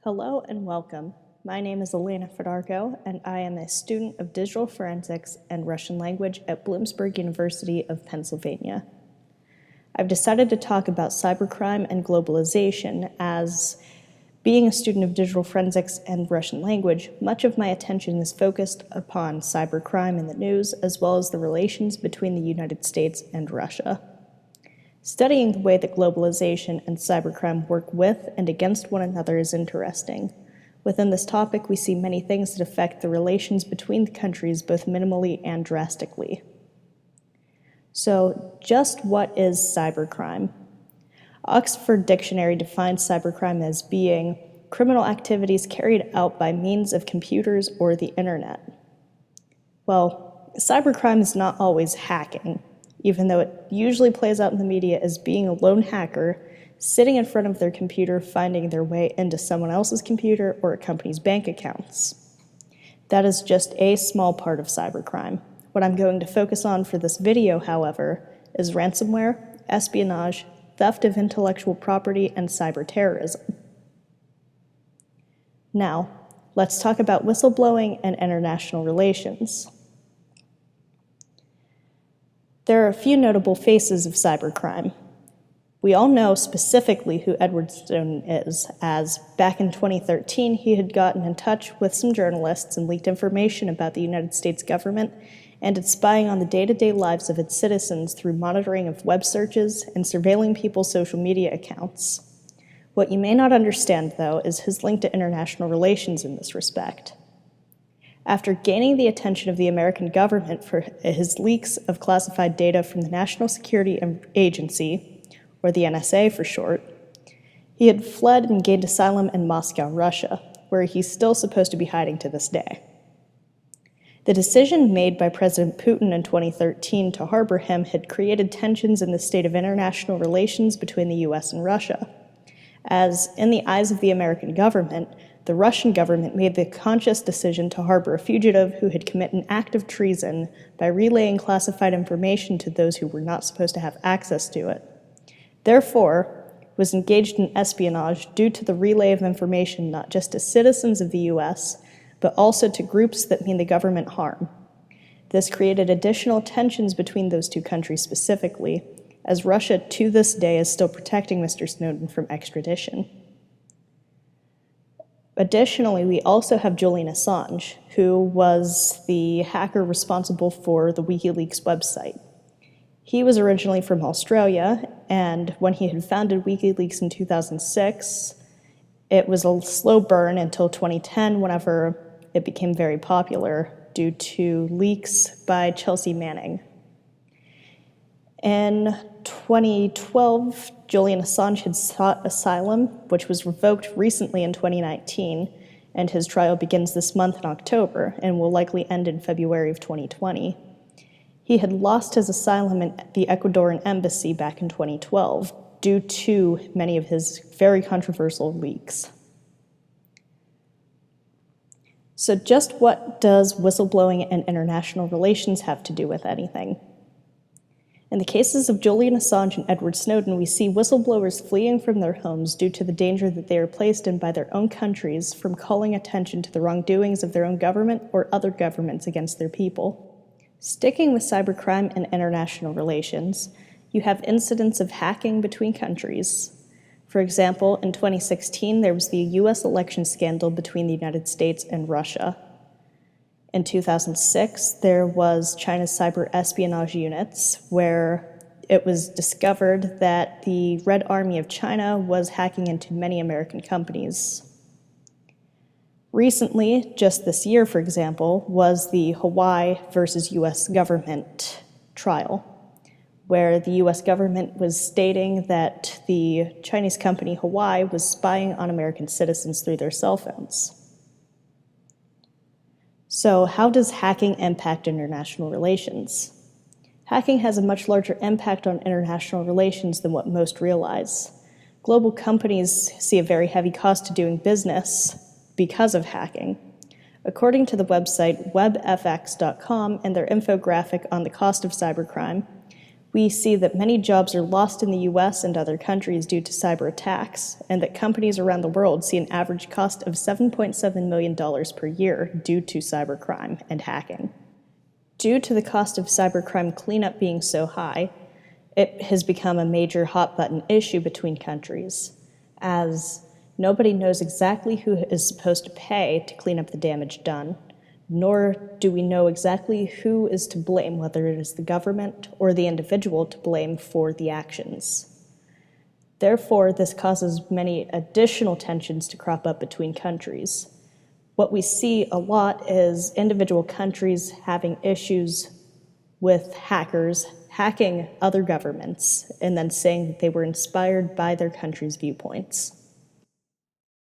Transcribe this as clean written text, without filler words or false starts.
Hello and welcome. My name is Elena Fedarko, and I am a student of digital forensics and Russian language at Bloomsburg University of Pennsylvania. I've decided to talk about cybercrime and globalization as, being a student of digital forensics and Russian language, much of my attention is focused upon cybercrime in the news as well as the relations between the United States and Russia. Studying the way that globalization and cybercrime work with and against one another is interesting. Within this topic, we see many things that affect the relations between the countries both minimally and drastically. So, just what is cybercrime? Oxford Dictionary defines cybercrime as being criminal activities carried out by means of computers or the internet. Well, cybercrime is not always hacking, even though it usually plays out in the media as being a lone hacker sitting in front of their computer finding their way into someone else's computer or a company's bank accounts. That is just a small part of cybercrime. What I'm going to focus on for this video, however, is ransomware, espionage, theft of intellectual property, and cyber terrorism. Now, let's talk about whistleblowing and international relations. There are a few notable faces of cybercrime. We all know specifically who Edward Snowden is, as back in 2013 he had gotten in touch with some journalists and leaked information about the United States government and its spying on the day-to-day lives of its citizens through monitoring of web searches and surveilling people's social media accounts. What you may not understand, though, is his link to international relations in this respect. After gaining the attention of the American government for his leaks of classified data from the National Security Agency, or the NSA for short, he had fled and gained asylum in Moscow, Russia, where he's still supposed to be hiding to this day. The decision made by President Putin in 2013 to harbor him had created tensions in the state of international relations between the US and Russia, as, in the eyes of the American government, the Russian government made the conscious decision to harbor a fugitive who had committed an act of treason by relaying classified information to those who were not supposed to have access to it. Therefore, was engaged in espionage due to the relay of information not just to citizens of the US, but also to groups that mean the government harm. This created additional tensions between those two countries specifically, as Russia to this day is still protecting Mr. Snowden from extradition. Additionally, we also have Julian Assange, who was the hacker responsible for the WikiLeaks website. He was originally from Australia, and when he had founded WikiLeaks in 2006, it was a slow burn until 2010, whenever it became very popular due to leaks by Chelsea Manning. In 2012, Julian Assange had sought asylum, which was revoked recently in 2019, and his trial begins this month in October and will likely end in February of 2020. He had lost his asylum in the Ecuadorian embassy back in 2012 due to many of his very controversial leaks. So just what does whistleblowing and international relations have to do with anything? In the cases of Julian Assange and Edward Snowden, we see whistleblowers fleeing from their homes due to the danger that they are placed in by their own countries from calling attention to the wrongdoings of their own government or other governments against their people. Sticking with cybercrime and international relations, you have incidents of hacking between countries. For example, in 2016, there was the US election scandal between the United States and Russia. In 2006, there was China's cyber espionage units, where it was discovered that the Red Army of China was hacking into many American companies. Recently, just this year, for example, was the Hawaii versus US government trial, where the US government was stating that the Chinese company Hawaii was spying on American citizens through their cell phones. So, how does hacking impact international relations? Hacking has a much larger impact on international relations than what most realize. Global companies see a very heavy cost to doing business because of hacking. According to the website webfx.com and their infographic on the cost of cybercrime, We see that many jobs are lost in the US and other countries due to cyber attacks, and that companies around the world see an average cost of $7.7 million per year due to cybercrime and hacking. Due to the cost of cybercrime cleanup being so high, it has become a major hot-button issue between countries, as nobody knows exactly who is supposed to pay to clean up the damage done, nor do we know exactly who is to blame, whether it is the government or the individual to blame for the actions. Therefore, this causes many additional tensions to crop up between countries. What we see a lot is individual countries having issues with hackers hacking other governments and then saying that they were inspired by their country's viewpoints.